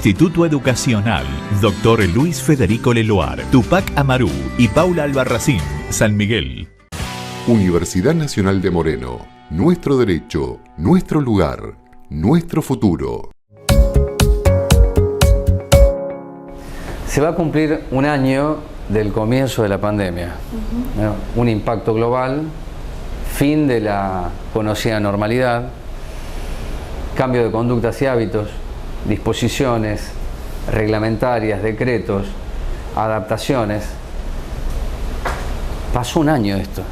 Instituto Educacional Dr. Luis Federico Leloir, Tupac Amaru y Paula Albarracín, San Miguel. Universidad Nacional de Moreno. Nuestro derecho, nuestro lugar, nuestro futuro. Se va a cumplir un año del comienzo de la pandemia. Un impacto global, fin de la conocida normalidad, cambio de conductas y hábitos, disposiciones reglamentarias, decretos, adaptaciones. Pasó un año de esto.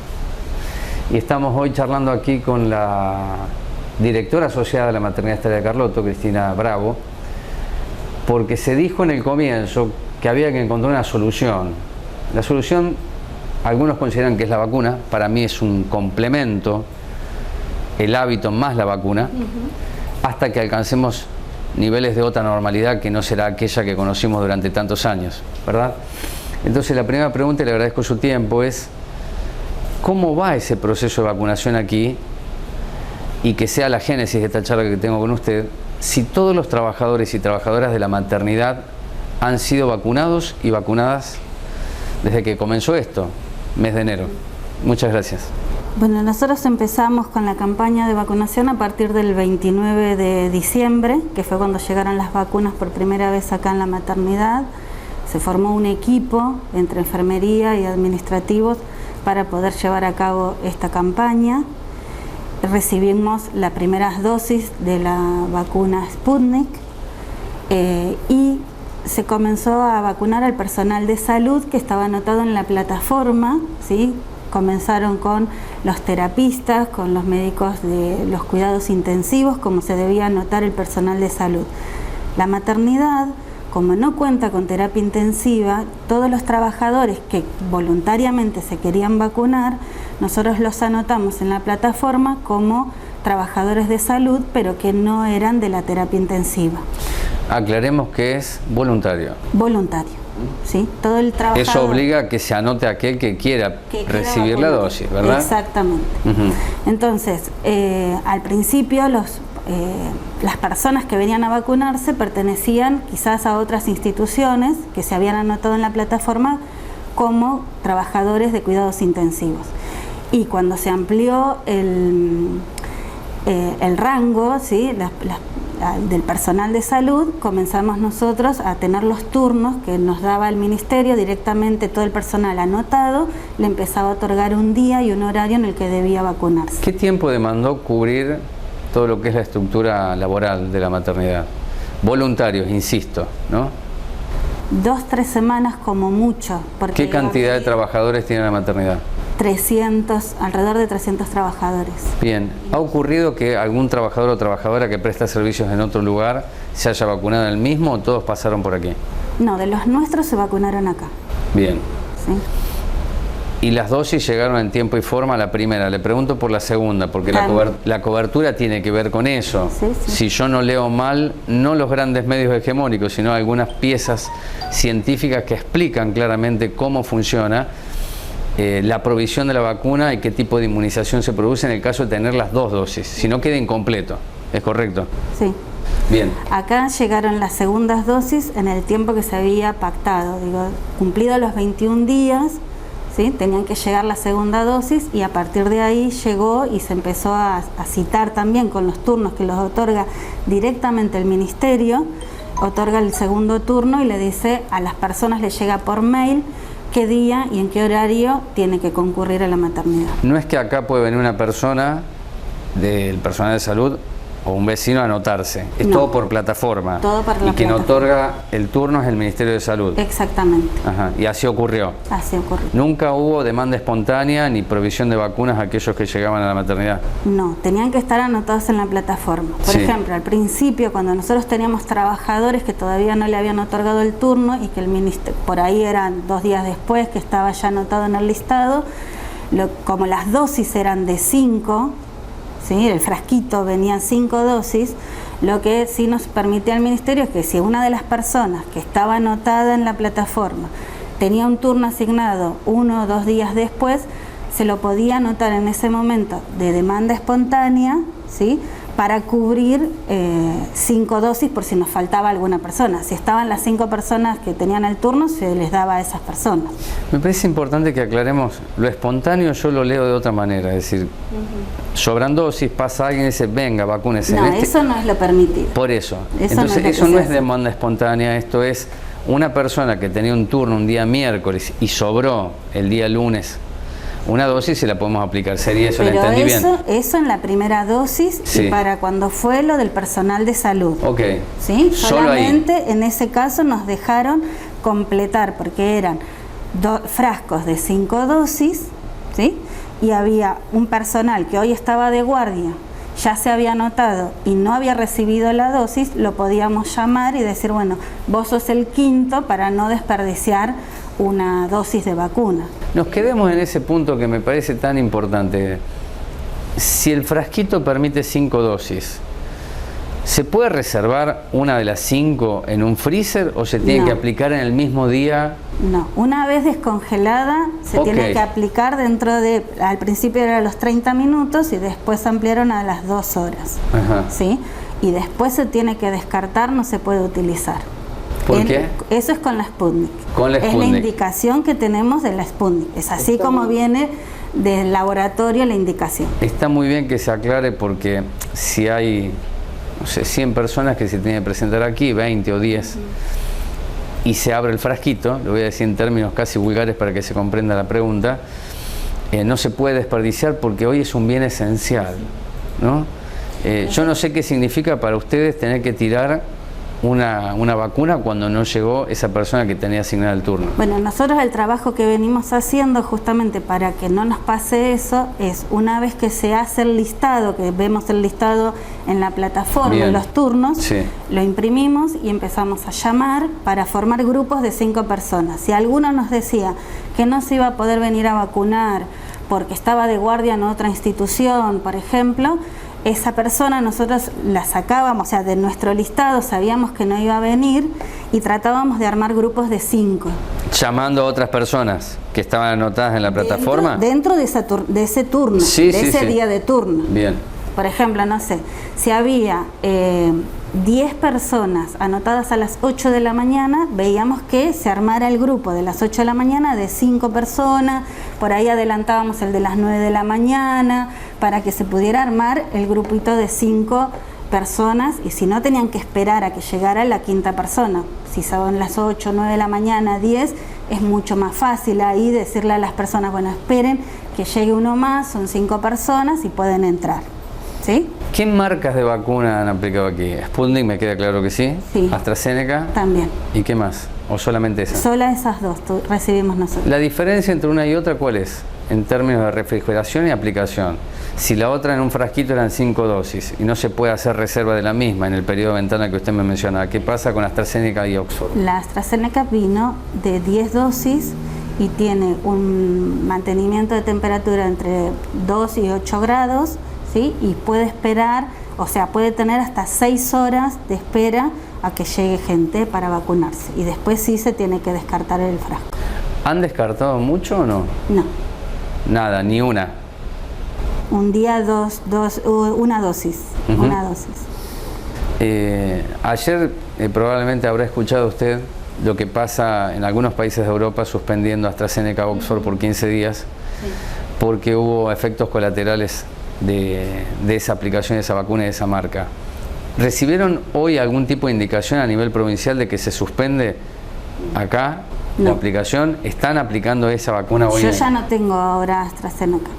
Y estamos hoy charlando aquí con la directora asociada de la Maternidad Estrella de Carlotto, Cristina Bravo, porque se dijo en el comienzo que había que encontrar una solución. La solución, algunos consideran que es la vacuna, para mí es un complemento, el hábito más la vacuna, hasta que alcancemos niveles de otra normalidad que no será aquella que conocimos durante tantos años, ¿verdad? Entonces la primera pregunta, y le agradezco su tiempo, es ¿cómo va ese proceso de vacunación aquí? Y que sea la génesis de esta charla que tengo con usted, si todos los trabajadores y trabajadoras de la maternidad han sido vacunados y vacunadas desde que comenzó esto, mes de enero. Muchas gracias. Bueno, nosotros empezamos con la campaña de vacunación a partir del 29 de diciembre, que fue cuando llegaron las vacunas por primera vez acá en la maternidad. Se formó un equipo entre enfermería y administrativos para poder llevar a cabo esta campaña. Recibimos las primeras dosis de la vacuna Sputnik y se comenzó a vacunar al personal de salud que estaba anotado en la plataforma, ¿sí? Comenzaron con los terapistas, con los médicos de los cuidados intensivos, como se debía anotar el personal de salud. La maternidad, como no cuenta con terapia intensiva, todos los trabajadores que voluntariamente se querían vacunar, nosotros los anotamos en la plataforma como trabajadores de salud, pero que no eran de la terapia intensiva. Aclaremos que es voluntario. Voluntario, ¿sí? Todo el trabajador. Eso obliga a que se anote aquel que quiera recibir la dosis, ¿verdad? Exactamente. Entonces, al principio las personas que venían a vacunarse pertenecían quizás a otras instituciones que se habían anotado en la plataforma como trabajadores de cuidados intensivos. Y cuando se amplió el rango, ¿sí? Del personal de salud, comenzamos nosotros a tener los turnos que nos daba el ministerio, directamente todo el personal anotado, le empezaba a otorgar un día y un horario en el que debía vacunarse. ¿Qué tiempo demandó cubrir todo lo que es la estructura laboral de la maternidad? Voluntarios, insisto, ¿no? 2-3 semanas como mucho. ¿Qué cantidad de trabajadores tiene la maternidad? 300, alrededor de 300 trabajadores. Bien, ¿ha ocurrido que algún trabajador o trabajadora que presta servicios en otro lugar se haya vacunado en el mismo o todos pasaron por aquí? No, de los nuestros se vacunaron acá. Bien. ¿Sí? ¿Y las dosis llegaron en tiempo y forma? La primera, le pregunto por la segunda, porque la cobertura tiene que ver con eso. Sí, sí. Si yo no leo mal, no los grandes medios hegemónicos, sino algunas piezas científicas que explican claramente cómo funciona la provisión de la vacuna y qué tipo de inmunización se produce en el caso de tener las dos dosis, si no queda incompleto. ¿Es correcto? Sí. Bien. Acá llegaron las segundas dosis en el tiempo que se había pactado. Digo, cumplidos los 21 días, ¿sí? Tenían que llegar la segunda dosis y a partir de ahí llegó y se empezó a citar también con los turnos que los otorga directamente el ministerio, otorga el segundo turno y le dice a las personas, le llega por mail qué día y en qué horario tiene que concurrir a la maternidad. No es que acá puede venir una persona del personal de salud o un vecino a anotarse, es No. todo por plataforma. Todo por la y quien plataforma. otorga el turno es el Ministerio de Salud. Exactamente. Ajá. Y así ocurrió. Así ocurrió. Nunca hubo demanda espontánea ni provisión de vacunas a aquellos que llegaban a la maternidad. No, tenían que estar anotados en la plataforma. Por Sí. ejemplo, al principio, cuando nosotros teníamos trabajadores que todavía no le habían otorgado el turno y que el ministerio, por ahí eran 2 días después que estaba ya anotado en el listado, como las dosis eran de 5, ¿sí? El frasquito venían 5 dosis, lo que sí nos permitía el ministerio es que si una de las personas que estaba anotada en la plataforma tenía un turno asignado 1 o 2 días después, se lo podía anotar en ese momento de demanda espontánea, ¿sí? para cubrir 5 dosis por si nos faltaba alguna persona. Si estaban las 5 personas que tenían el turno, se les daba a esas personas. Me parece importante que aclaremos, lo espontáneo yo lo leo de otra manera, es decir, sobran dosis, pasa alguien y dice, venga, vacúnese. No, eso no es lo permitido. Por eso. Eso Entonces, no es eso no es demanda espontánea, esto es una persona que tenía un turno un día miércoles y sobró el día lunes una dosis, se la podemos aplicar. ¿Sería eso? ¿Lo entendí bien? Eso en la primera dosis, sí. Y para cuando fue lo del personal de salud. Ok. ¿Sí? Solamente ahí. En ese caso nos dejaron completar, porque eran frascos de 5 dosis, ¿sí? Y había un personal que hoy estaba de guardia, ya se había anotado y no había recibido la dosis, lo podíamos llamar y decir, bueno, vos sos el quinto para no desperdiciar una dosis de vacuna. Nos quedemos en ese punto que me parece tan importante. Si el frasquito permite 5 dosis, ¿se puede reservar una de las 5 en un freezer o se tiene que aplicar en el mismo día? No, una vez descongelada se tiene que aplicar dentro de, al principio eran los 30 minutos y después ampliaron a las 2 horas. Ajá. ¿Sí? Y después se tiene que descartar, no se puede utilizar. ¿Por qué? Eso es con la Sputnik. Con la Sputnik. Es la indicación que tenemos de la Sputnik. Es así como viene del laboratorio la indicación. Está muy bien que se aclare porque si hay, no sé, 100 personas que se tienen que presentar aquí, 20 o 10, y se abre el frasquito, lo voy a decir en términos casi vulgares para que se comprenda la pregunta, no se puede desperdiciar porque hoy es un bien esencial, ¿no? Yo no sé qué significa para ustedes tener que tirar una vacuna cuando no llegó esa persona que tenía asignada el turno. Bueno, nosotros el trabajo que venimos haciendo justamente para que no nos pase eso es una vez que se hace el listado, que vemos el listado en la plataforma, en los turnos, sí, lo imprimimos y empezamos a llamar para formar grupos de 5 personas. Si alguno nos decía que no se iba a poder venir a vacunar porque estaba de guardia en otra institución, por ejemplo, esa persona nosotros la sacábamos, o sea, de nuestro listado sabíamos que no iba a venir y tratábamos de armar grupos de 5. ¿Llamando a otras personas que estaban anotadas en la plataforma? Dentro de ese turno, sí, de ese día de turno. Bien. Por ejemplo, no sé, si había 10 personas anotadas a las 8 de la mañana, veíamos que se armara el grupo de las 8 de la mañana de 5 personas, por ahí adelantábamos el de las 9 de la mañana, para que se pudiera armar el grupito de 5 personas, y si no tenían que esperar a que llegara la 5ª persona. Si son las 8, 9 de la mañana, 10, es mucho más fácil ahí decirle a las personas, bueno, esperen que llegue uno más, son 5 personas y pueden entrar. ¿Sí? ¿Qué marcas de vacuna han aplicado aquí? Sputnik, me queda claro que sí. Sí. AstraZeneca. También. ¿Y qué más? ¿O solamente esas? Sola esas 2 recibimos nosotros. ¿La diferencia entre una y otra cuál es? En términos de refrigeración y aplicación. Si la otra en un frasquito eran 5 dosis y no se puede hacer reserva de la misma en el periodo de ventana que usted me mencionaba, ¿qué pasa con AstraZeneca y Oxford? La AstraZeneca vino de 10 dosis y tiene un mantenimiento de temperatura entre 2 y 8 grados, ¿sí? Y puede esperar, o sea, puede tener hasta 6 horas de espera a que llegue gente para vacunarse. Y después sí se tiene que descartar el frasco. ¿Han descartado mucho o no? No. Nada, ni una. Un día una dosis. Una dosis. Ayer probablemente habrá escuchado usted lo que pasa en algunos países de Europa suspendiendo AstraZeneca Oxford por 15 días, sí, porque hubo efectos colaterales de esa aplicación, de esa vacuna y de esa marca. ¿Recibieron hoy algún tipo de indicación a nivel provincial de que se suspende acá la aplicación? ¿Están aplicando esa vacuna hoy? Yo ya no tengo ahora AstraZeneca.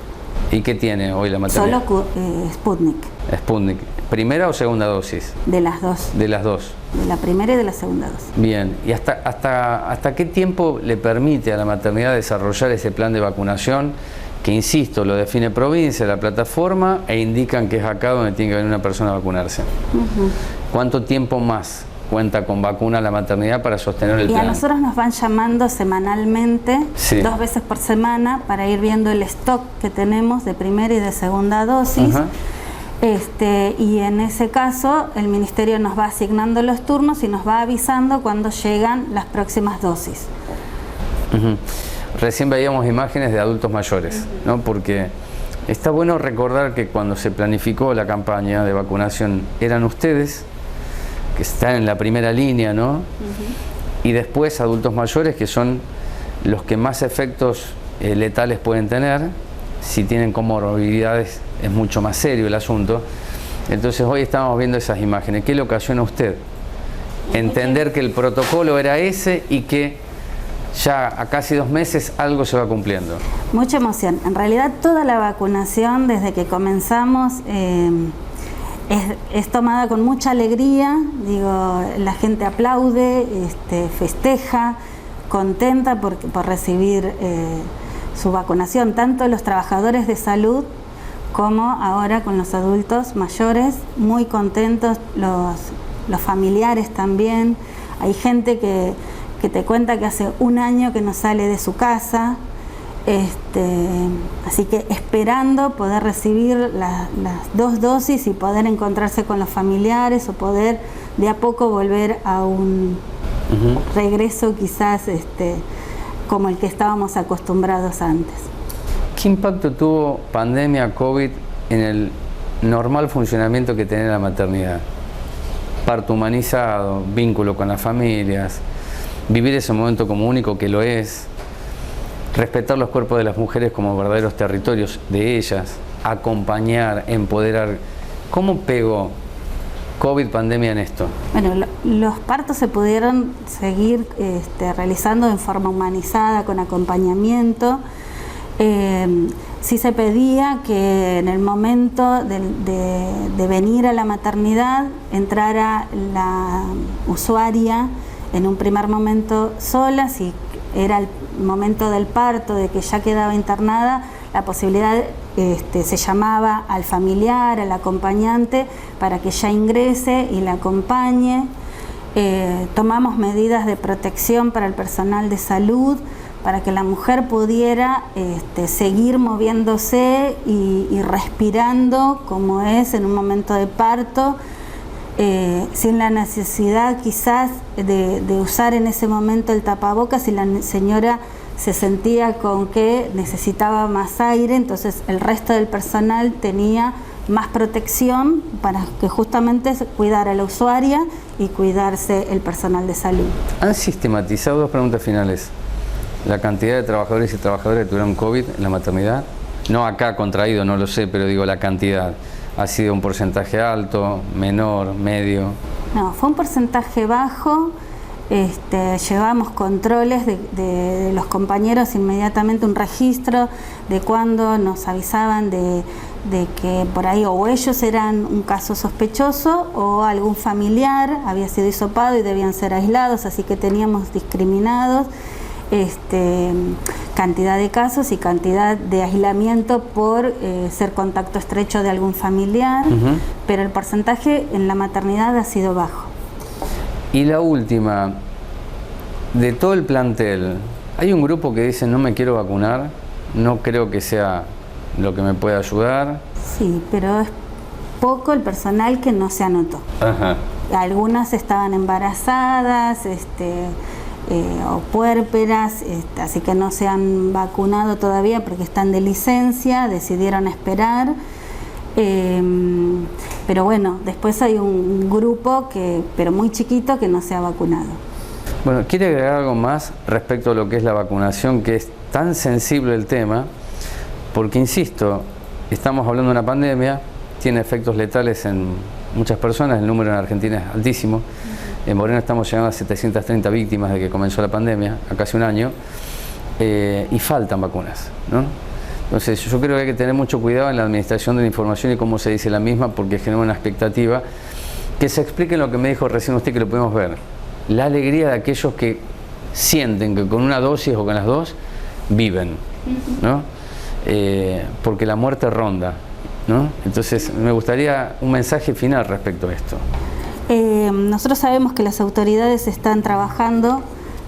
¿Y qué tiene hoy la maternidad? Solo Sputnik. Sputnik. ¿Primera o segunda dosis? De las 2. De las 2. De la primera y de la segunda dosis. Bien. ¿Y hasta qué tiempo le permite a la maternidad desarrollar ese plan de vacunación? Que, insisto, lo define provincia, la plataforma, e indican que es acá donde tiene que venir una persona a vacunarse. ¿Cuánto tiempo más cuenta con vacuna la maternidad para sostener el plan? Y a nosotros nos van llamando semanalmente, sí, 2 veces por semana, para ir viendo el stock que tenemos de primera y de segunda dosis. Y en ese caso el Ministerio nos va asignando los turnos y nos va avisando cuando llegan las próximas dosis. Recién veíamos imágenes de adultos mayores, ¿no? Porque Está bueno recordar que cuando se planificó la campaña de vacunación eran ustedes, que están en la primera línea, ¿no? Y después adultos mayores, que son los que más efectos letales pueden tener. Si tienen comorbilidades es mucho más serio el asunto. Entonces hoy estamos viendo esas imágenes. ¿Qué le ocasiona a usted? Entender que el protocolo era ese y que ya a casi 2 meses algo se va cumpliendo. Mucha emoción. En realidad toda la vacunación desde que comenzamos es tomada con mucha alegría. Digo, la gente aplaude, festeja, contenta por recibir su vacunación, tanto los trabajadores de salud como ahora con los adultos mayores, muy contentos, los familiares también. Hay gente que te cuenta que hace 1 año que no sale de su casa, así que esperando poder recibir las 2 dosis y poder encontrarse con los familiares o poder de a poco volver a un regreso quizás como el que estábamos acostumbrados antes. ¿Qué impacto tuvo pandemia, COVID en el normal funcionamiento que tenía la maternidad? Parto humanizado, vínculo con las familias, vivir ese momento como único que lo es, respetar los cuerpos de las mujeres como verdaderos territorios de ellas, acompañar, empoderar. ¿Cómo pegó COVID, pandemia en esto? Bueno, los partos se pudieron seguir realizando en forma humanizada, con acompañamiento. Sí se pedía que en el momento de venir a la maternidad entrara la usuaria en un primer momento sola. Si era el momento del parto, de que ya quedaba internada, la posibilidad se llamaba al familiar, al acompañante, para que ya ingrese y la acompañe. Tomamos medidas de protección para el personal de salud, para que la mujer pudiera seguir moviéndose y respirando como es en un momento de parto, sin la necesidad quizás de usar en ese momento el tapabocas. Si la señora se sentía con que necesitaba más aire, entonces el resto del personal tenía más protección para que justamente cuidara a la usuaria y cuidarse el personal de salud. ¿Han sistematizado, 2 preguntas finales, la cantidad de trabajadores y trabajadoras que tuvieron COVID en la maternidad? No acá contraído, no lo sé, pero digo la cantidad. ¿Ha sido un porcentaje alto, menor, medio? No, fue un porcentaje bajo. Llevamos controles de los compañeros inmediatamente, un registro de cuando nos avisaban de que por ahí o ellos eran un caso sospechoso o algún familiar había sido hisopado y debían ser aislados, así que teníamos discriminados cantidad de casos y cantidad de aislamiento por ser contacto estrecho de algún familiar, pero el porcentaje en la maternidad ha sido bajo. Y la última, de todo el plantel, hay un grupo que dice no me quiero vacunar, no creo que sea lo que me pueda ayudar. Sí, pero es poco el personal que no se anotó. Algunas estaban embarazadas, o puérperas, así que no se han vacunado todavía porque están de licencia, decidieron esperar. Pero bueno, después hay un grupo pero muy chiquito, que no se ha vacunado. Bueno, ¿quiere agregar algo más respecto a lo que es la vacunación, que es tan sensible el tema? Porque, insisto, estamos hablando de una pandemia, tiene efectos letales en muchas personas, el número en Argentina es altísimo. En Moreno estamos llegando a 730 víctimas desde que comenzó la pandemia, a casi 1 año, y faltan vacunas, ¿no? Entonces yo creo que hay que tener mucho cuidado en la administración de la información y cómo se dice la misma, porque genera una expectativa. Que se explique lo que me dijo recién usted, que lo podemos ver. La alegría de aquellos que sienten que con 1 dosis o con las 2 viven, ¿no? Porque la muerte ronda, ¿no? Entonces me gustaría un mensaje final respecto a esto. Nosotros sabemos que las autoridades están trabajando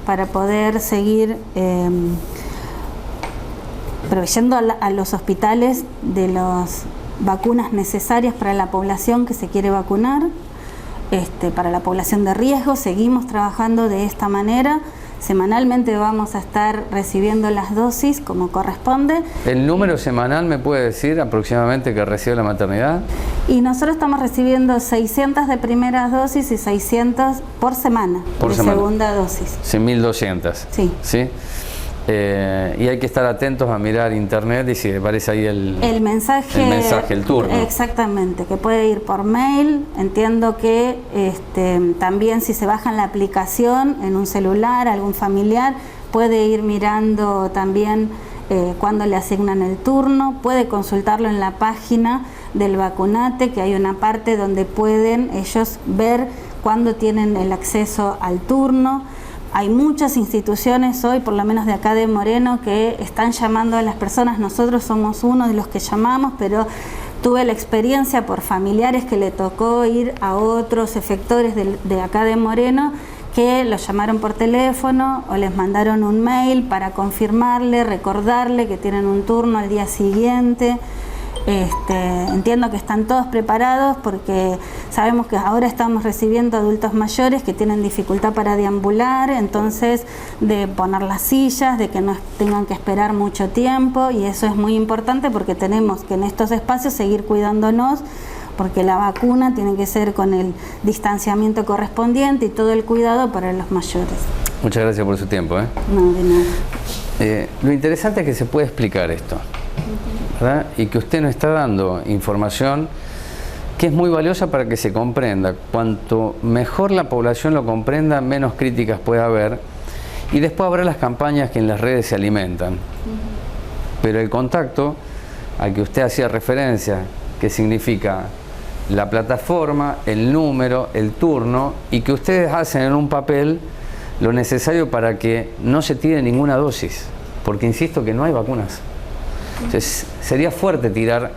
para poder seguir proveyendo a los hospitales de las vacunas necesarias para la población que se quiere vacunar, para la población de riesgo. Seguimos trabajando de esta manera. Semanalmente vamos a estar recibiendo las dosis como corresponde. ¿El número semanal me puede decir aproximadamente que recibe la maternidad? Y nosotros estamos recibiendo 600 de primeras dosis y 600 por semana de segunda dosis. Sí, 1200. Sí. ¿Sí? Y hay que estar atentos a mirar internet y si aparece ahí el mensaje, el turno. Exactamente, que puede ir por mail. Entiendo que también si se baja en la aplicación en un celular, algún familiar, puede ir mirando también cuándo le asignan el turno, puede consultarlo en la página del Vacunate, que hay una parte donde pueden ellos ver cuándo tienen el acceso al turno. Hay muchas instituciones hoy, por lo menos de acá de Moreno, que están llamando a las personas. Nosotros somos uno de los que llamamos, pero tuve la experiencia por familiares que le tocó ir a otros efectores de acá de Moreno, que los llamaron por teléfono o les mandaron un mail para confirmarle, recordarle que tienen un turno al día siguiente. Entiendo que están todos preparados porque sabemos que ahora estamos recibiendo adultos mayores que tienen dificultad para deambular, entonces de poner las sillas, de que no tengan que esperar mucho tiempo, y eso es muy importante porque tenemos que en estos espacios seguir cuidándonos, porque la vacuna tiene que ser con el distanciamiento correspondiente y todo el cuidado para los mayores. Muchas gracias por su tiempo. No, de nada. Lo interesante es que se puede explicar esto, ¿verdad? Y que usted nos está dando información que es muy valiosa para que se comprenda. Cuanto mejor la población lo comprenda, menos críticas puede haber, y después habrá las campañas que en las redes se alimentan. Pero el contacto al que usted hacía referencia, que significa la plataforma, el número, el turno, y que ustedes hacen en un papel lo necesario para que no se tire ninguna dosis, porque insisto que no hay vacunas. Entonces, sería fuerte tirar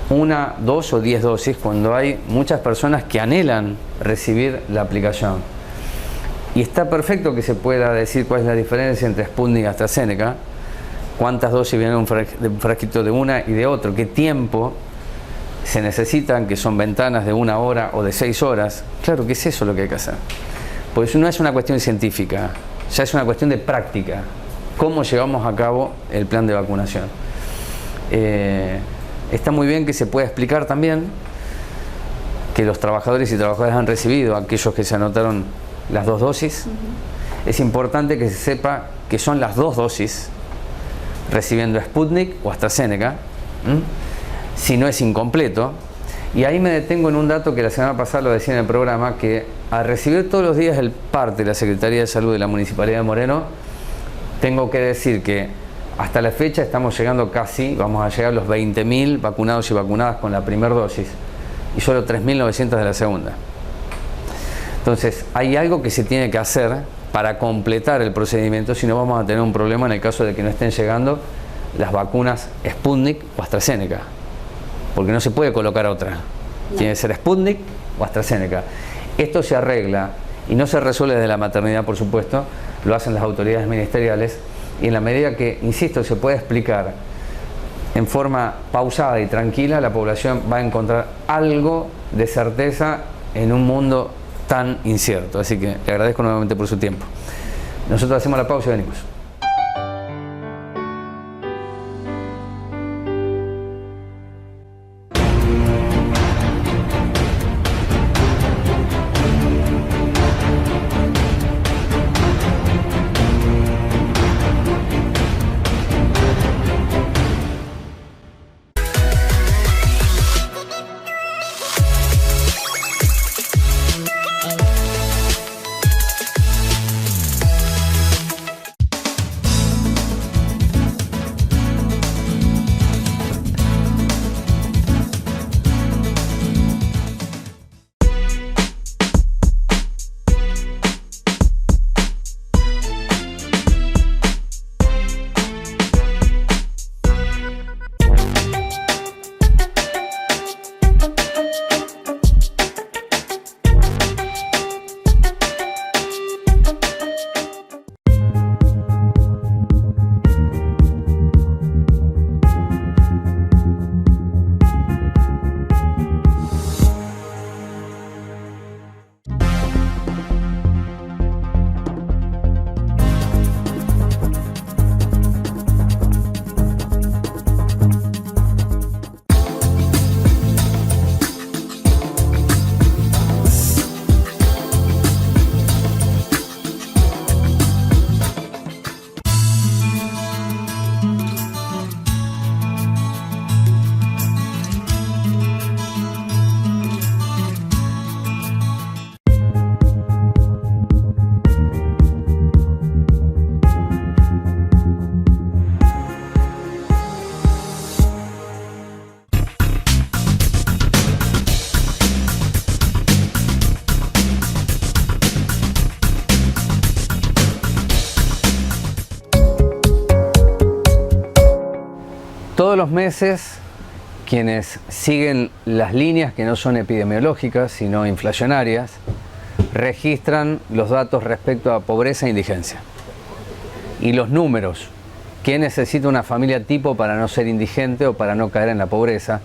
1, 2 o 10 dosis cuando hay muchas personas que anhelan recibir la aplicación. Y está perfecto que se pueda decir cuál es la diferencia entre Sputnik y AstraZeneca, cuántas dosis vienen de un frasquito de una y de otro, qué tiempo se necesitan, que son ventanas de 1 hora o de 6 horas. Claro que es eso lo que hay que hacer. Porque eso no es una cuestión científica, ya es una cuestión de práctica. ¿Cómo llevamos a cabo el plan de vacunación? Está muy bien que se pueda explicar también que los trabajadores y trabajadoras han recibido, aquellos que se anotaron las 2 dosis. Es importante que se sepa que son las 2 dosis recibiendo Sputnik o AstraZeneca, si no es incompleto. Y ahí me detengo en un dato que la semana pasada lo decía en el programa, que al recibir todos los días el parte de la Secretaría de Salud de la Municipalidad de Moreno, tengo que decir que hasta la fecha estamos llegando casi, vamos a llegar a los 20.000 vacunados y vacunadas con la primera dosis y solo 3.900 de la segunda. Entonces, hay algo que se tiene que hacer para completar el procedimiento, si no vamos a tener un problema en el caso de que no estén llegando las vacunas Sputnik o AstraZeneca, porque no se puede colocar otra. No. Tiene que ser Sputnik o AstraZeneca. Esto se arregla y no se resuelve desde la maternidad, por supuesto, lo hacen las autoridades ministeriales, y en la medida que, insisto, se puede explicar en forma pausada y tranquila, la población va a encontrar algo de certeza en un mundo tan incierto. Así que le agradezco nuevamente por su tiempo. Nosotros hacemos la pausa y venimos. Todos los meses, quienes siguen las líneas que no son epidemiológicas, sino inflacionarias, registran los datos respecto a pobreza e indigencia. Y los números, ¿qué necesita una familia tipo para no ser indigente o para no caer en la pobreza?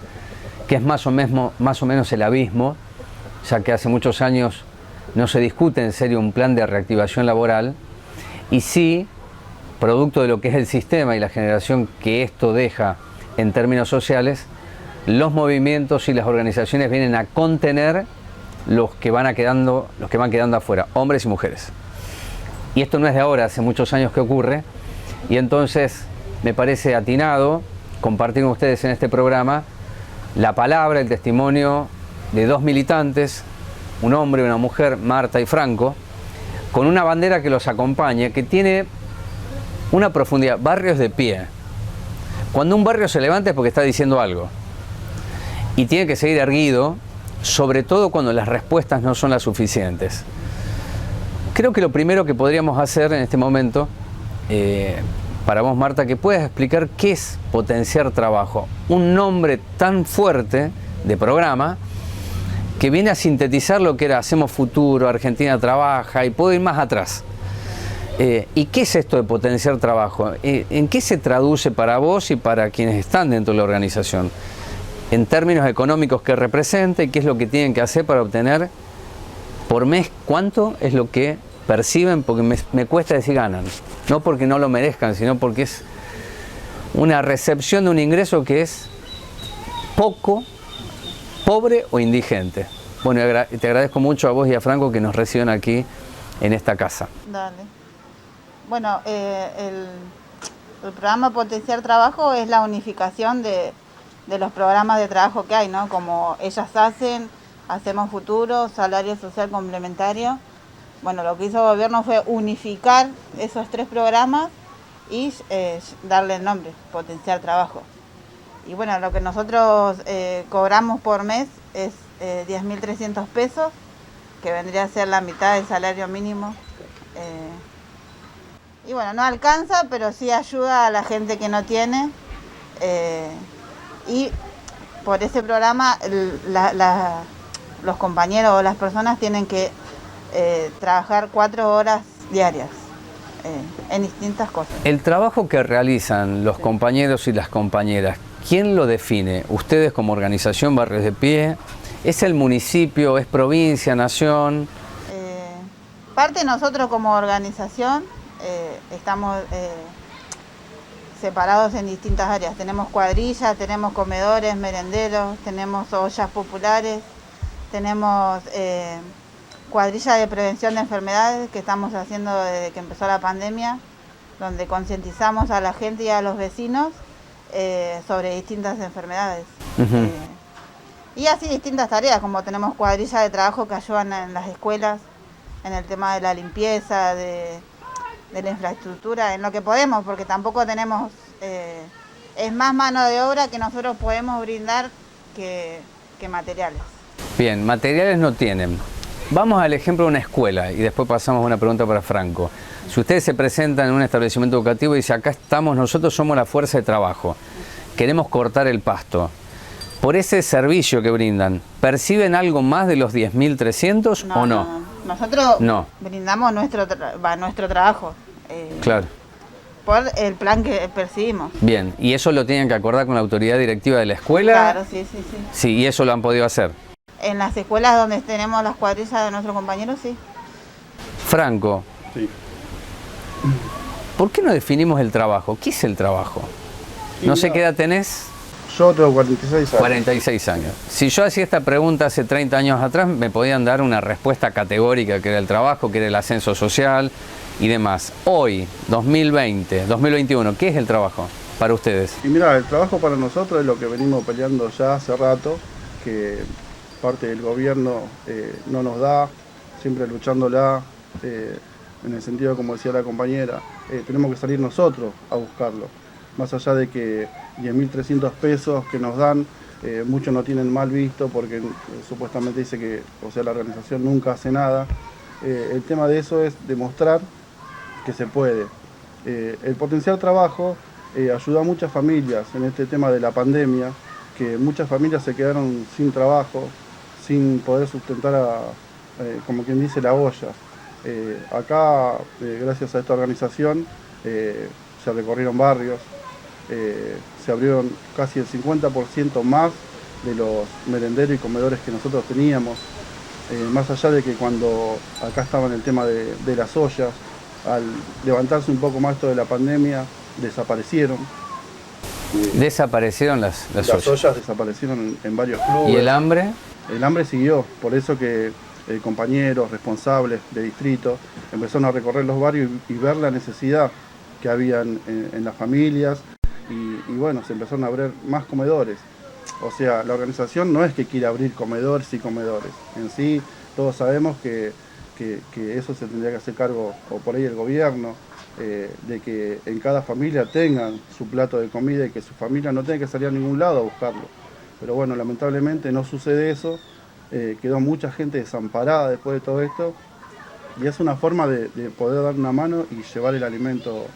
Que es más o menos el abismo, ya que hace muchos años no se discute en serio un plan de reactivación laboral, y sí, producto de lo que es el sistema y la generación que esto deja en términos sociales, los movimientos y las organizaciones vienen a contener los que van quedando afuera, hombres y mujeres. Y esto no es de ahora, hace muchos años que ocurre, y entonces me parece atinado compartir con ustedes en este programa la palabra, el testimonio de dos militantes, un hombre y una mujer, Marta y Franco, con una bandera que los acompaña, que tiene una profundidad, barrios de pie. Cuando un barrio se levanta es porque está diciendo algo, y tiene que seguir erguido, sobre todo cuando las respuestas no son las suficientes. Creo que lo primero que podríamos hacer en este momento, para vos, Marta, que puedas explicar qué es Potenciar Trabajo, un nombre tan fuerte de programa que viene a sintetizar lo que era Hacemos Futuro, Argentina Trabaja, y puedo ir más atrás. ¿Y qué es esto de Potenciar Trabajo? ¿En qué se traduce para vos y para quienes están dentro de la organización? En términos económicos, ¿qué representa y qué es lo que tienen que hacer para obtener por mes? ¿Cuánto es lo que perciben? Porque me cuesta decir ganan, no porque no lo merezcan, sino porque es una recepción de un ingreso que es poco, pobre o indigente. Bueno, te agradezco mucho a vos y a Franco que nos reciban aquí en esta casa. Dale. Bueno, el programa Potenciar Trabajo es la unificación de los programas de trabajo que hay, ¿no? Como Ellas Hacen, Hacemos Futuro, Salario Social Complementario. Bueno, lo que hizo el gobierno fue unificar esos tres programas y darle el nombre, Potenciar Trabajo. Y bueno, lo que nosotros cobramos por mes es 10.300 pesos, que vendría a ser la mitad del salario mínimo. Y bueno, no alcanza, pero sí ayuda a la gente que no tiene. Y por ese programa los compañeros o las personas tienen que trabajar 4 horas diarias en distintas cosas. El trabajo que realizan los compañeros y las compañeras, ¿quién lo define? ¿Ustedes como organización Barrios de Pie? ¿Es el municipio? ¿Es provincia? ¿Nación? Parte nosotros como organización estamos separados en distintas áreas. Tenemos cuadrillas, tenemos comedores, merenderos, tenemos ollas populares, tenemos cuadrilla de prevención de enfermedades que estamos haciendo desde que empezó la pandemia, donde concientizamos a la gente y a los vecinos sobre distintas enfermedades. Y así distintas tareas, como tenemos cuadrillas de trabajo que ayudan en las escuelas, en el tema de la limpieza, de la infraestructura, en lo que podemos, porque tampoco tenemos, es más mano de obra que nosotros podemos brindar que materiales. Bien, materiales no tienen. Vamos al ejemplo de una escuela y después pasamos a una pregunta para Franco. Si ustedes se presentan en un establecimiento educativo y dicen, acá estamos, nosotros somos la fuerza de trabajo, queremos cortar el pasto, por ese servicio que brindan, ¿perciben algo más de los 10.300 o no? Nosotros brindamos nuestro trabajo. Claro. Por el plan que percibimos. Bien, ¿y eso lo tienen que acordar con la autoridad directiva de la escuela? Claro, sí. Sí, ¿y eso lo han podido hacer? En las escuelas donde tenemos las cuadrillas de nuestros compañeros, sí. Franco. Sí. ¿Por qué no definimos el trabajo? ¿Qué es el trabajo? No sé qué edad tenés. Yo tengo 46 años. 46 años. Si yo hacía esta pregunta hace 30 años atrás, me podían dar una respuesta categórica, que era el trabajo, que era el ascenso social y demás. Hoy, 2020, 2021, ¿qué es el trabajo para ustedes? Y mira, el trabajo para nosotros es lo que venimos peleando ya hace rato, que parte del gobierno no nos da, siempre luchándola, en el sentido, como decía la compañera, tenemos que salir nosotros a buscarlo. Más allá de que 10.300 pesos que nos dan, muchos no tienen mal visto porque supuestamente dice que, o sea, la organización nunca hace nada. El tema de eso es demostrar que se puede. El Potenciar Trabajo ayudó a muchas familias en este tema de la pandemia, que muchas familias se quedaron sin trabajo, sin poder sustentar como quien dice, la olla. Acá, gracias a esta organización, se recorrieron barrios, se abrieron casi el 50% más de los merenderos y comedores que nosotros teníamos, más allá de que cuando acá estaba en el tema de las ollas, al levantarse un poco más esto de la pandemia, desaparecieron. Desaparecieron las ollas desaparecieron en varios clubes. ¿Y el hambre? El hambre siguió, por eso que compañeros, responsables de distrito empezaron a recorrer los barrios y ver la necesidad que había en las familias y bueno, se empezaron a abrir más comedores. O sea, la organización no es que quiera abrir comedores y comedores. En sí, todos sabemos que eso se tendría que hacer cargo, o por ahí el gobierno, de que en cada familia tengan su plato de comida y que su familia no tenga que salir a ningún lado a buscarlo. Pero bueno, lamentablemente no sucede eso. Quedó mucha gente desamparada después de todo esto y es una forma de poder dar una mano y llevar el alimento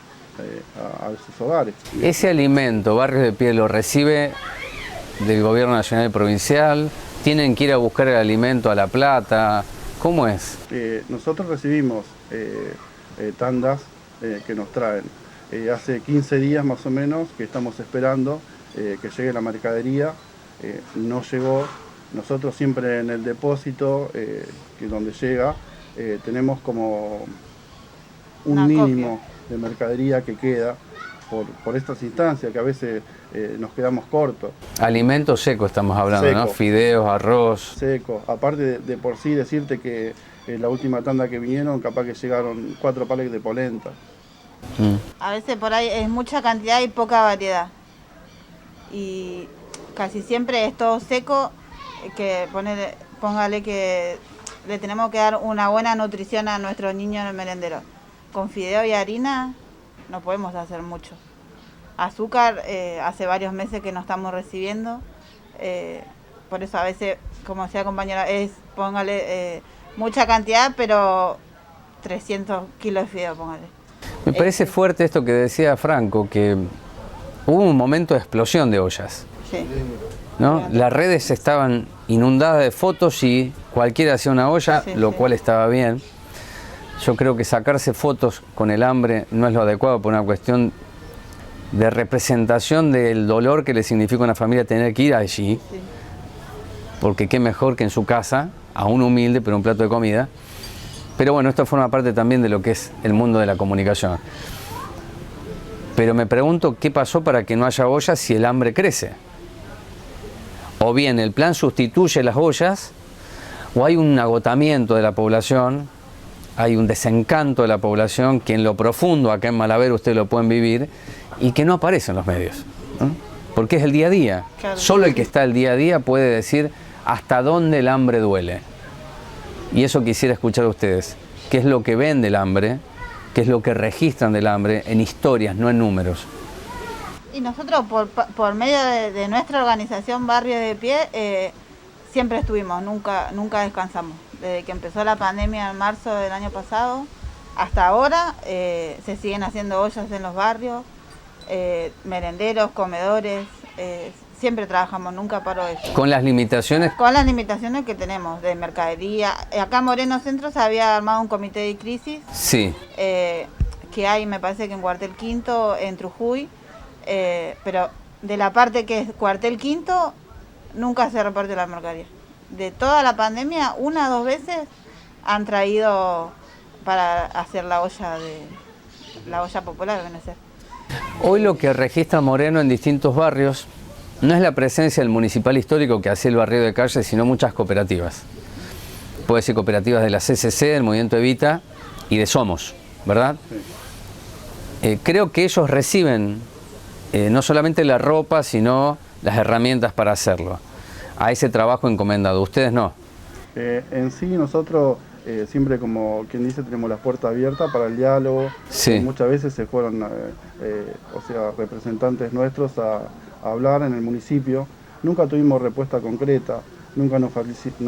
a sus hogares. ¿Ese alimento, Barrios de Pie, lo recibe del gobierno nacional y provincial? ¿Tienen que ir a buscar el alimento a La Plata? ¿Cómo es? Nosotros recibimos tandas que nos traen. Hace 15 días más o menos que estamos esperando que llegue la mercadería. No llegó. Nosotros siempre en el depósito, que donde llega, tenemos como un mínimo de mercadería que queda por estas instancias que a veces nos quedamos cortos. Alimentos secos estamos hablando, seco, ¿no? Fideos, arroz. Seco. Aparte de por sí decirte que la última tanda que vinieron, capaz que llegaron 4 palets de polenta. A veces por ahí es mucha cantidad y poca variedad. Y casi siempre es todo seco, que póngale que le tenemos que dar una buena nutrición a nuestros niños en el merendero. Con fideo y harina no podemos hacer mucho. Azúcar hace varios meses que no estamos recibiendo, por eso a veces, como decía compañero, póngale mucha cantidad, pero 300 kilos de fideo, póngale. Me parece fuerte esto que decía Franco, que hubo un momento de explosión de ollas. Sí. ¿No? Las redes estaban inundadas de fotos y cualquiera hacía una olla, sí, lo cual estaba bien. Yo creo que sacarse fotos con el hambre no es lo adecuado por una cuestión de representación del dolor que le significa a una familia tener que ir allí, sí, porque qué mejor que en su casa, aún humilde, pero un plato de comida. Pero bueno, esto forma parte también de lo que es el mundo de la comunicación. Pero me pregunto qué pasó para que no haya ollas si el hambre crece. O bien el plan sustituye las ollas, o hay un agotamiento de la población, hay un desencanto de la población, que en lo profundo, acá en Malaber ustedes lo pueden vivir, y que no aparece en los medios, ¿no? Porque es el día a día. Claro. Solo el que está el día a día puede decir hasta dónde el hambre duele. Y eso quisiera escuchar a ustedes. ¿Qué es lo que ven del hambre? ¿Qué es lo que registran del hambre en historias, no en números? Y nosotros, por medio de nuestra organización Barrios de Pie, siempre estuvimos, nunca descansamos. Desde que empezó la pandemia en marzo del año pasado hasta ahora, se siguen haciendo ollas en los barrios, merenderos, comedores, siempre trabajamos, nunca paró eso. ¿Con las limitaciones? Con las limitaciones que tenemos de mercadería. Acá en Moreno Centro se había armado un comité de crisis. Sí. Que hay, me parece que en Cuartel Quinto, en Trujuy. Pero de la parte que es Cuartel Quinto nunca se reparte la mercadería. De toda la pandemia, 1 o 2 veces han traído para hacer la olla popular, viene a ser. Hoy lo que registra Moreno en distintos barrios no es la presencia del municipal histórico que hacía el barrio de calle, sino muchas cooperativas. Puede ser cooperativas de la CCC, del Movimiento Evita y de Somos, ¿verdad? Sí. Creo que ellos reciben no solamente la ropa, sino las herramientas para hacerlo. A ese trabajo encomendado. ¿Ustedes no? En sí nosotros siempre, como quien dice, tenemos las puertas abiertas para el diálogo. Sí. Muchas veces se fueron representantes nuestros a hablar en el municipio. Nunca tuvimos respuesta concreta, nunca nos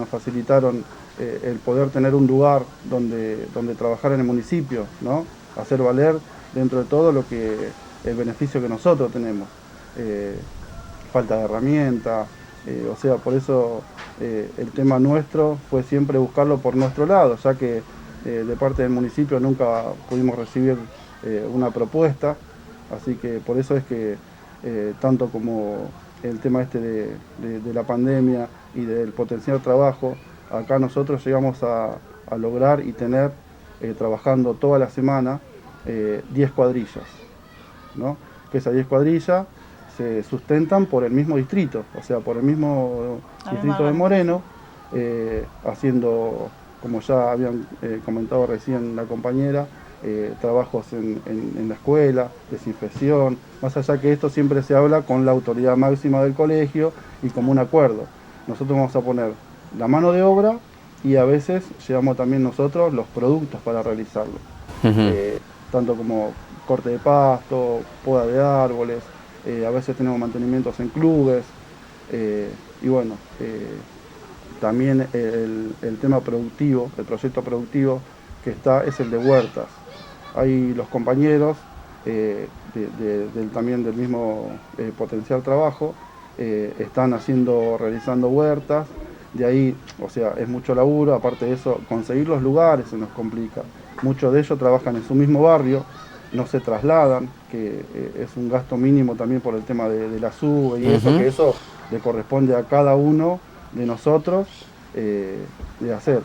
facilitaron el poder tener un lugar donde trabajar en el municipio, ¿no? Hacer valer dentro de todo lo que el beneficio que nosotros tenemos. Falta de herramientas, o sea, por eso el tema nuestro fue siempre buscarlo por nuestro lado, ya que de parte del municipio nunca pudimos recibir una propuesta, así que por eso es que tanto como el tema de la pandemia y del potencial trabajo, acá nosotros llegamos a lograr y tener, trabajando toda la semana, 10 cuadrillas, ¿no? Que esas 10 cuadrillas se sustentan por el mismo distrito, o sea, por el mismo distrito de Moreno, haciendo, como ya habían comentado recién la compañera, trabajos en la escuela, desinfección, más allá que esto siempre se habla con la autoridad máxima del colegio y como un acuerdo. Nosotros vamos a poner la mano de obra y a veces llevamos también nosotros los productos para realizarlo, tanto como corte de pasto, poda de árboles, a veces tenemos mantenimientos en clubes, y bueno, también el tema productivo, el proyecto productivo que está es el de huertas. Hay los compañeros también del mismo potencial trabajo, están realizando huertas, de ahí, o sea, es mucho laburo, aparte de eso, conseguir los lugares se nos complica. Muchos de ellos trabajan en su mismo barrio, no se trasladan, que es un gasto mínimo también por el tema de la SUBE y eso, que eso le corresponde a cada uno de nosotros de hacer.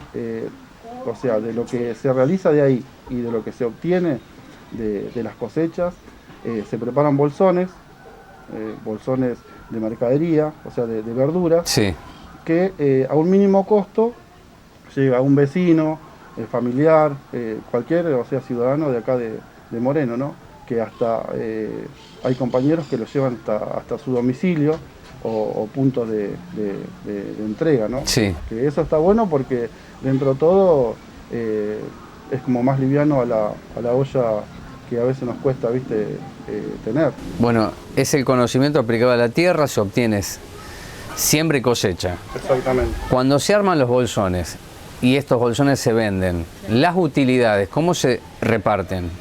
O sea, de lo que se realiza de ahí y de lo que se obtiene de las cosechas, se preparan bolsones de mercadería, o sea, de verduras, Sí. que a un mínimo costo llega a un vecino, familiar, cualquier, o sea, ciudadano de acá de Moreno, ¿no? Que hasta hay compañeros que lo llevan hasta su domicilio o punto de entrega, ¿no? Sí. Que eso está bueno porque dentro de todo es como más liviano a la olla que a veces nos cuesta, ¿viste? Tener. Bueno, es el conocimiento aplicado a la tierra, se obtiene siembra y cosecha. Exactamente. Cuando se arman los bolsones y estos bolsones se venden, las utilidades, ¿cómo se reparten?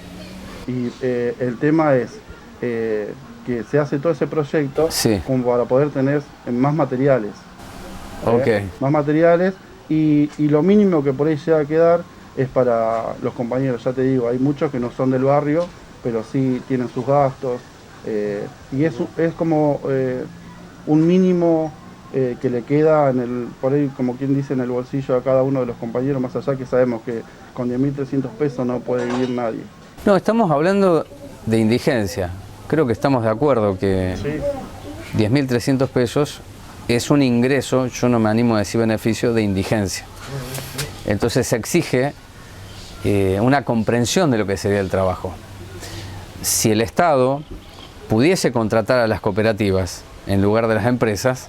Y el tema es que se hace todo ese proyecto, Sí. como para poder tener más materiales. Ok. Más materiales y lo mínimo que por ahí llega a quedar es para los compañeros. Ya te digo, hay muchos que no son del barrio, pero sí tienen sus gastos. Y es como un mínimo que le queda por ahí, como quien dice, en el bolsillo a cada uno de los compañeros, más allá que sabemos que con 10.300 pesos no puede vivir nadie. No, estamos hablando de indigencia. Creo que estamos de acuerdo que Sí. 10.300 pesos es un ingreso, yo no me animo a decir beneficio, de indigencia. Entonces se exige una comprensión de lo que sería el trabajo. Si el Estado pudiese contratar a las cooperativas en lugar de las empresas,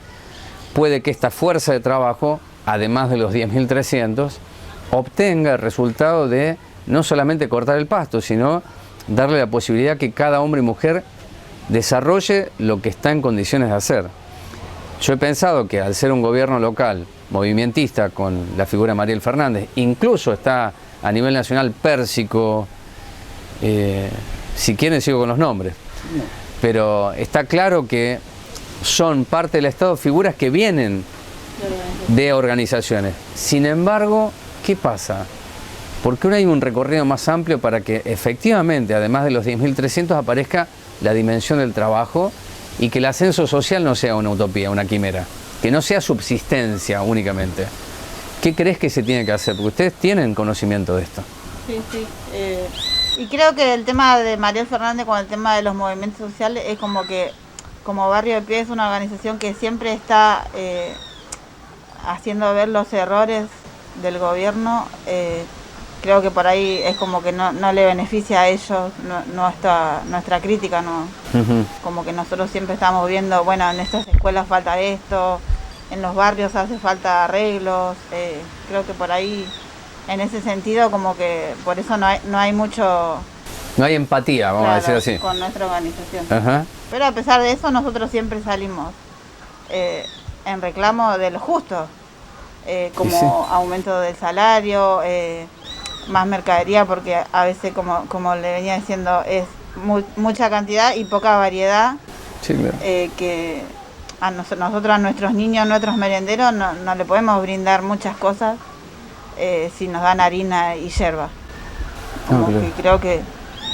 puede que esta fuerza de trabajo, además de los 10.300, obtenga el resultado de no solamente cortar el pasto, sino darle la posibilidad que cada hombre y mujer desarrolle lo que está en condiciones de hacer. Yo he pensado que al ser un gobierno local movimentista con la figura de Mariel Fernández, incluso está a nivel nacional Pérsico, si quieren sigo con los nombres, pero está claro que son parte del Estado figuras que vienen de organizaciones. Sin embargo, ¿qué pasa? ¿Por qué no hay un recorrido más amplio para que efectivamente, además de los 10.300, aparezca la dimensión del trabajo y que el ascenso social no sea una utopía, una quimera, que no sea subsistencia únicamente? ¿Qué crees que se tiene que hacer? Porque ustedes tienen conocimiento de esto. Sí, sí. Y creo que el tema de Mariel Fernández con el tema de los movimientos sociales es como que, como Barrio de Pie es una organización que siempre está haciendo ver los errores del gobierno. Creo que por ahí es como que no le beneficia a ellos nuestra crítica, ¿no? Como que nosotros siempre estamos viendo, bueno, en estas escuelas falta esto, en los barrios hace falta arreglos, creo que por ahí, en ese sentido, como que por eso no hay mucho... No hay empatía, vamos a decir así. Con nuestra organización. Ajá. Pero a pesar de eso, nosotros siempre salimos en reclamo de lo justo, como sí. aumento del salario, más mercadería, porque a veces, como le venía diciendo, es mucha cantidad y poca variedad. Sí, claro. Que nosotros, a nuestros niños, nuestros merenderos, no le podemos brindar muchas cosas si nos dan harina y yerba. Como claro. que creo que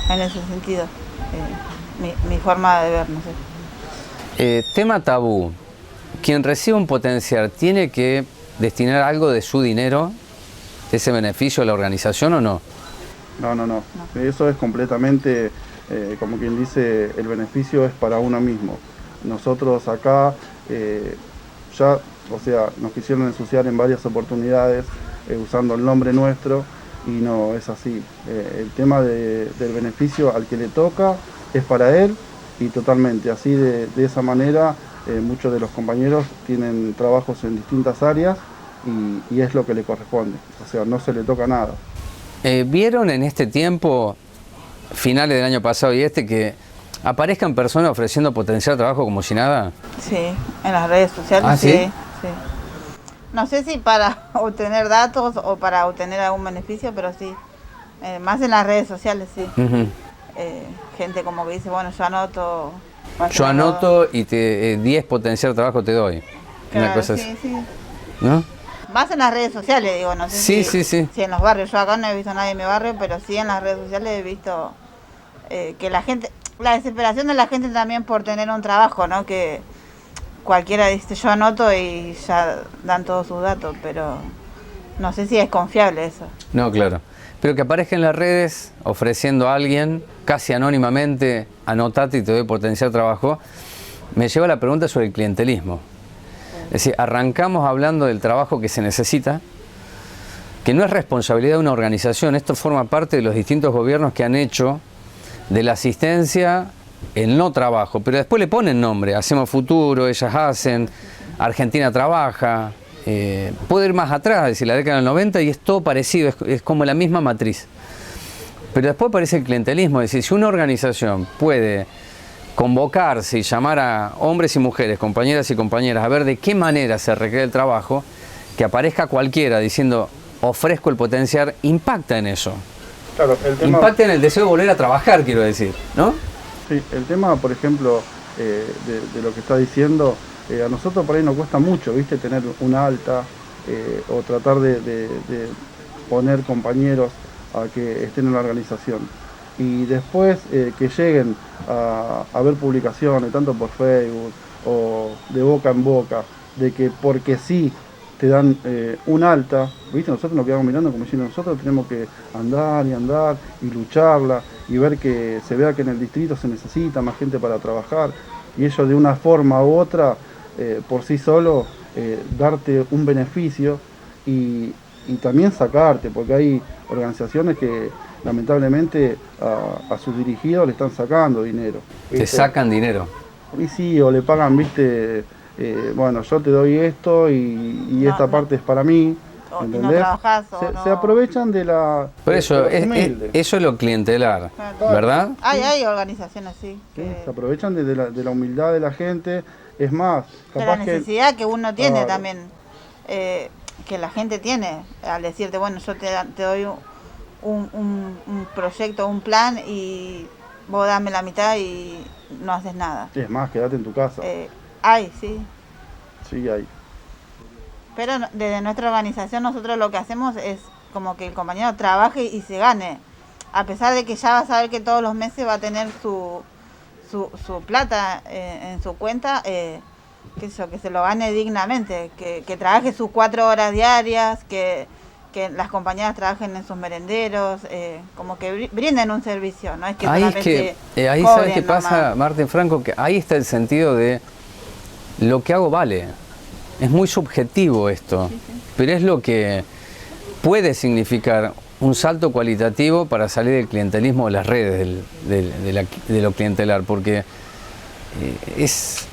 en ese sentido, mi forma de ver, no sé. Tema tabú. Quien recibe un potenciar tiene que destinar algo de su dinero, de ese beneficio a la organización o no. No. Eso es completamente, como quien dice, el beneficio es para uno mismo. Nosotros acá ya, o sea, nos quisieron ensuciar en varias oportunidades usando el nombre nuestro y no es así. El tema del beneficio al que le toca es para él y totalmente. Así de esa manera muchos de los compañeros tienen trabajos en distintas áreas y es lo que le corresponde. O sea, no se le toca nada. ¿Vieron en este tiempo, finales del año pasado y que aparezcan personas ofreciendo potenciar trabajo como si nada? Sí, en las redes sociales. ¿Ah, sí? Sí. No sé si para obtener datos o para obtener algún beneficio, pero sí. Más en las redes sociales, sí. Uh-huh. Gente como que dice, bueno, yo anoto. Yo anoto y 10 potenciar trabajo te doy. Claro, una cosa sí, así. sí. ¿No? Más en las redes sociales, digo, no sé Sí. si en los barrios. Yo acá no he visto a nadie en mi barrio, pero sí en las redes sociales he visto que la gente, la desesperación de la gente también por tener un trabajo, ¿no? Que cualquiera dice, yo anoto y ya dan todos sus datos, pero no sé si es confiable eso. No, claro. Pero que aparezca en las redes ofreciendo a alguien, casi anónimamente, anotate y te doy potenciar trabajo, me lleva a la pregunta sobre el clientelismo. Es decir, arrancamos hablando del trabajo que se necesita, que no es responsabilidad de una organización, esto forma parte de los distintos gobiernos que han hecho de la asistencia el no trabajo, pero después le ponen nombre, Hacemos Futuro, Ellas Hacen, Argentina Trabaja, puede ir más atrás, es decir, la década del 90 y es todo parecido, es como la misma matriz. Pero después aparece el clientelismo, es decir, si una organización puede convocarse y llamar a hombres y mujeres, compañeras y compañeras, a ver de qué manera se requiere el trabajo, que aparezca cualquiera diciendo ofrezco el potenciar, impacta en eso. Claro, el tema... Impacta en el deseo de volver a trabajar, quiero decir, ¿no? Sí, el tema, por ejemplo, de lo que está diciendo, a nosotros por ahí nos cuesta mucho, ¿viste? Tener una alta o tratar de poner compañeros a que estén en la organización. Y después que lleguen a ver publicaciones, tanto por Facebook o de boca en boca, de que porque sí te dan un alta, ¿viste? Nosotros nos quedamos mirando como diciendo, nosotros tenemos que andar y lucharla y ver que se vea que en el distrito se necesita más gente para trabajar y ellos de una forma u otra, por sí solo, darte un beneficio y también sacarte, porque hay organizaciones que lamentablemente a sus dirigidos le están sacando dinero. ¿Viste? Te sacan dinero. Y sí, o le pagan, ¿viste? Bueno, yo te doy esto y esta parte es para mí, ¿entendés? No trabajás, se aprovechan de la... Por eso, humilde. eso es lo clientelar, Claro. ¿verdad? Hay organizaciones así. Sí, se aprovechan de la humildad de la gente, es más, De la capaz necesidad que uno tiene Claro. también, que la gente tiene, al decirte, bueno, yo te doy un proyecto, un plan y vos dame la mitad y no haces nada. es más, quédate en tu casa. Sí. Sí, hay. Pero desde nuestra organización nosotros lo que hacemos es como que el compañero trabaje y se gane. A pesar de que ya va a saber que todos los meses va a tener su plata en su cuenta, que se lo gane dignamente, que trabaje sus 4 horas diarias, que las compañeras trabajen en sus merenderos, como que brinden un servicio, no es que Ahí solamente ahí cobren sabes qué pasa, nomás. Martín Franco, que ahí está el sentido de lo que hago vale. Es muy subjetivo esto, pero es lo que puede significar un salto cualitativo para salir del clientelismo de las redes, de lo clientelar, porque es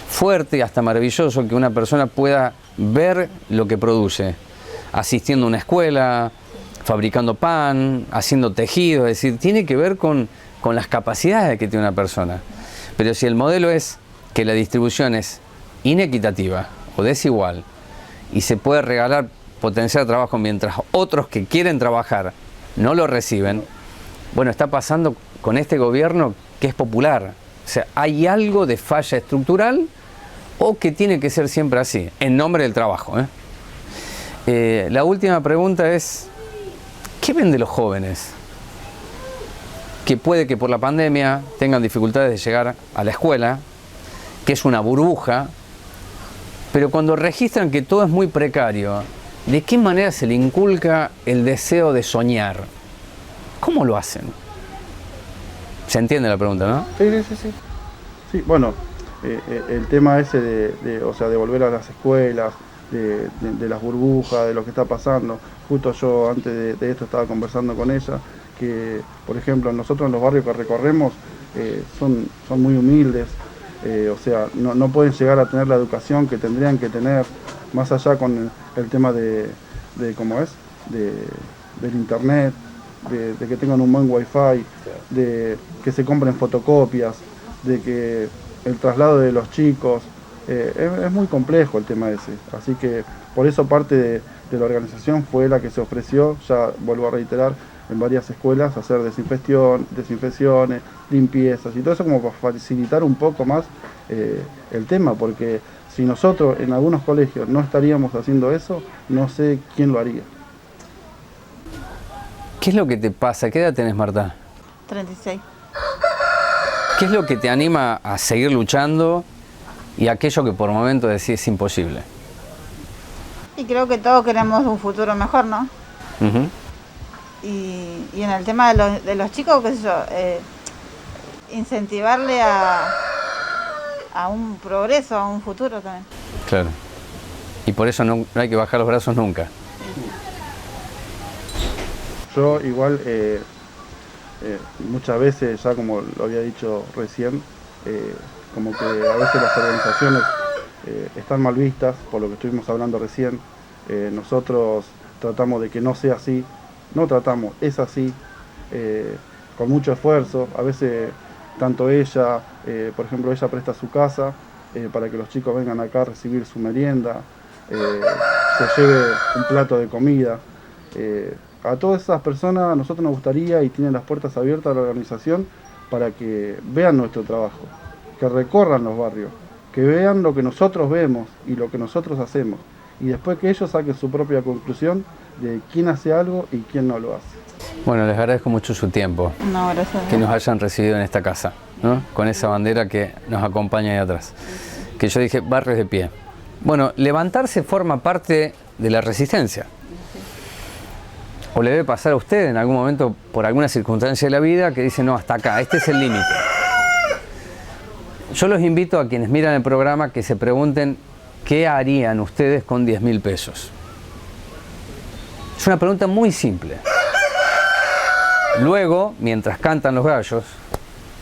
fuerte y hasta maravilloso que una persona pueda ver lo que produce, asistiendo a una escuela, fabricando pan, haciendo tejido, es decir, tiene que ver con las capacidades que tiene una persona. Pero si el modelo es que la distribución es inequitativa o desigual y se puede regalar potenciar trabajo mientras otros que quieren trabajar no lo reciben, bueno, está pasando con este gobierno que es popular. O sea, ¿hay algo de falla estructural o que tiene que ser siempre así, en nombre del trabajo? La última pregunta es, ¿qué ven de los jóvenes? Que puede que por la pandemia tengan dificultades de llegar a la escuela, que es una burbuja, pero cuando registran que todo es muy precario, ¿de qué manera se le inculca el deseo de soñar? ¿Cómo lo hacen? ¿Se entiende la pregunta, no? Sí. Sí, bueno, el tema ese de volver a las escuelas, de las burbujas, de lo que está pasando. Justo yo antes de esto estaba conversando con ella, que por ejemplo nosotros en los barrios que recorremos son muy humildes, o sea, no pueden llegar a tener la educación que tendrían que tener, más allá con el tema de cómo es, del internet, de que tengan un buen wifi, de que se compren fotocopias, de que el traslado de los chicos, es muy complejo el tema ese, así que por eso parte de la organización fue la que se ofreció, ya vuelvo a reiterar, en varias escuelas hacer desinfecciones, limpiezas y todo eso como para facilitar un poco más el tema, porque si nosotros en algunos colegios no estaríamos haciendo eso, no sé quién lo haría. ¿Qué es lo que te pasa? ¿Qué edad tenés, Marta? 36. ¿Qué es lo que te anima a seguir luchando y aquello que por momento decís es imposible? Y creo que todos queremos un futuro mejor, ¿no? Uh-huh. Y en el tema de los chicos, qué sé yo, incentivarle a un progreso, a un futuro también. Claro. Y por eso no hay que bajar los brazos nunca. Yo igual, muchas veces, ya como lo había dicho recién, como que a veces las organizaciones están mal vistas, por lo que estuvimos hablando recién. Nosotros tratamos de que no sea así, no tratamos, es así, con mucho esfuerzo. A veces tanto ella, por ejemplo, ella presta su casa para que los chicos vengan acá a recibir su merienda, se lleve un plato de comida. A todas esas personas a nosotros nos gustaría, y tienen las puertas abiertas a la organización, para que vean nuestro trabajo, que recorran los barrios, que vean lo que nosotros vemos y lo que nosotros hacemos, y después que ellos saquen su propia conclusión de quién hace algo y quién no lo hace. Bueno, les agradezco mucho su tiempo, No, gracias. que nos hayan recibido en esta casa, ¿no? Con esa bandera que nos acompaña ahí atrás, que yo dije, barrios de pie. Bueno, levantarse forma parte de la resistencia. O le debe pasar a usted en algún momento, por alguna circunstancia de la vida, que dice, no, hasta acá, este es el límite. Yo los invito a quienes miran el programa que se pregunten qué harían ustedes con 10.000 pesos. Es una pregunta muy simple. Luego, mientras cantan los gallos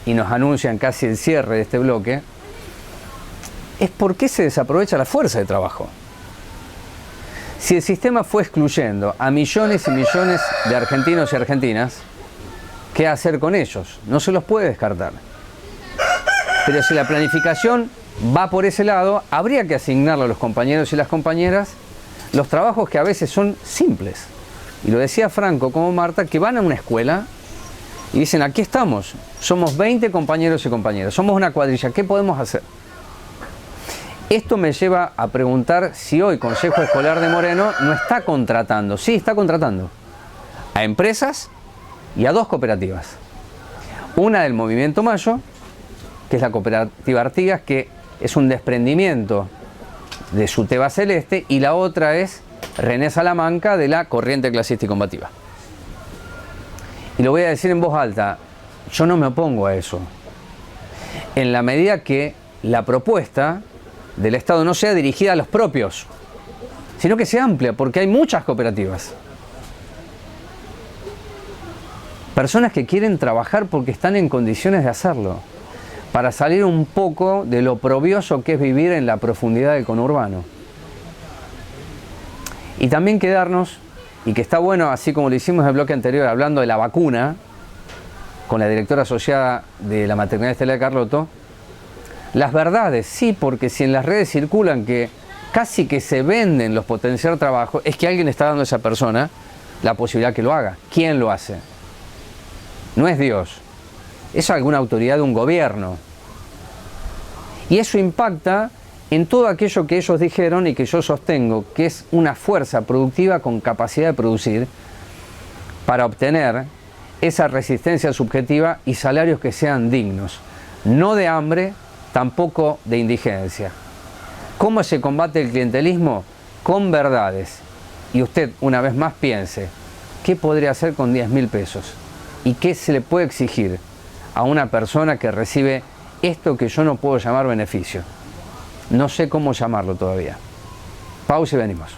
y nos anuncian casi el cierre de este bloque, es por qué se desaprovecha la fuerza de trabajo. Si el sistema fue excluyendo a millones y millones de argentinos y argentinas, ¿qué hacer con ellos? No se los puede descartar. Pero si la planificación va por ese lado, habría que asignarle a los compañeros y las compañeras los trabajos que a veces son simples. Y lo decía Franco como Marta, que van a una escuela y dicen, aquí estamos, somos 20 compañeros y compañeras, somos una cuadrilla, ¿qué podemos hacer? Esto me lleva a preguntar si hoy Consejo Escolar de Moreno no está contratando, sí está contratando, a empresas y a dos cooperativas. Una del Movimiento Mayo, que es la cooperativa Artigas, que es un desprendimiento de Suteba Celeste, y la otra es René Salamanca, de la Corriente Clasista y Combativa. Y lo voy a decir en voz alta, yo no me opongo a eso, en la medida que la propuesta del Estado no sea dirigida a los propios, sino que sea amplia, porque hay muchas cooperativas. Personas que quieren trabajar porque están en condiciones de hacerlo, para salir un poco de lo oprobioso que es vivir en la profundidad del conurbano. Y también quedarnos, y que está bueno, así como lo hicimos en el bloque anterior, hablando de la vacuna, con la directora asociada de la Maternidad Estela de Carlotto, las verdades, sí, porque si en las redes circulan que casi que se venden los potenciar trabajo, es que alguien está dando a esa persona la posibilidad que lo haga. ¿Quién lo hace? No es Dios. es alguna autoridad de un gobierno. Y eso impacta en todo aquello que ellos dijeron y que yo sostengo, que es una fuerza productiva con capacidad de producir para obtener esa resistencia subjetiva y salarios que sean dignos, no de hambre, tampoco de indigencia. ¿Cómo se combate el clientelismo? Con verdades. Y usted, una vez más, piense, ¿qué podría hacer con 10.000 pesos? ¿Y qué se le puede exigir a una persona que recibe esto que yo no puedo llamar beneficio? No sé cómo llamarlo todavía. Pausa y venimos.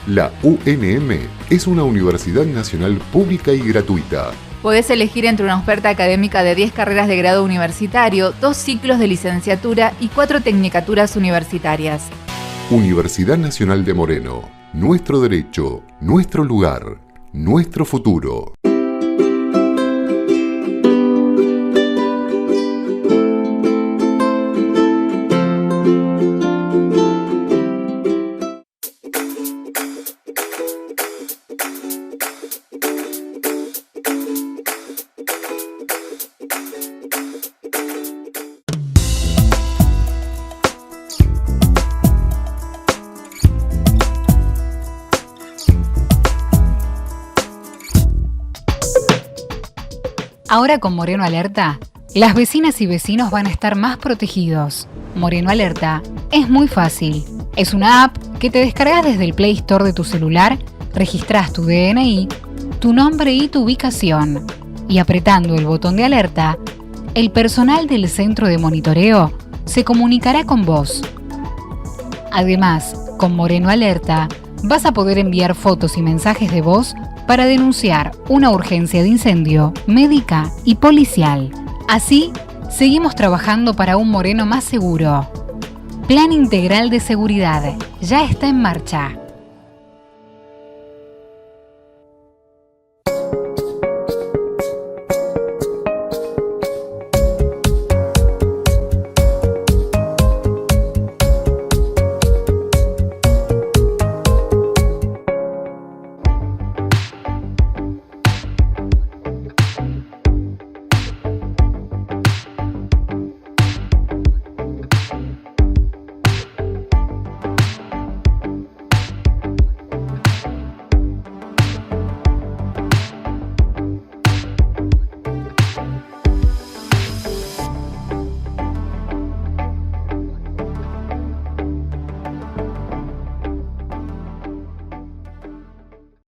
La UNM es una universidad nacional pública y gratuita. Podés elegir entre una oferta académica de 10 carreras de grado universitario, 2 ciclos de licenciatura y 4 tecnicaturas universitarias. Universidad Nacional de Moreno. Nuestro derecho, nuestro lugar, nuestro futuro. Ahora con Moreno Alerta, las vecinas y vecinos van a estar más protegidos. Moreno Alerta es muy fácil. Es una app que te descargas desde el Play Store de tu celular, registras tu DNI, tu nombre y tu ubicación. Y apretando el botón de alerta, el personal del centro de monitoreo se comunicará con vos. Además, con Moreno Alerta, vas a poder enviar fotos y mensajes de voz para denunciar una urgencia de incendio, médica y policial. Así, seguimos trabajando para un Moreno más seguro. Plan Integral de Seguridad ya está en marcha.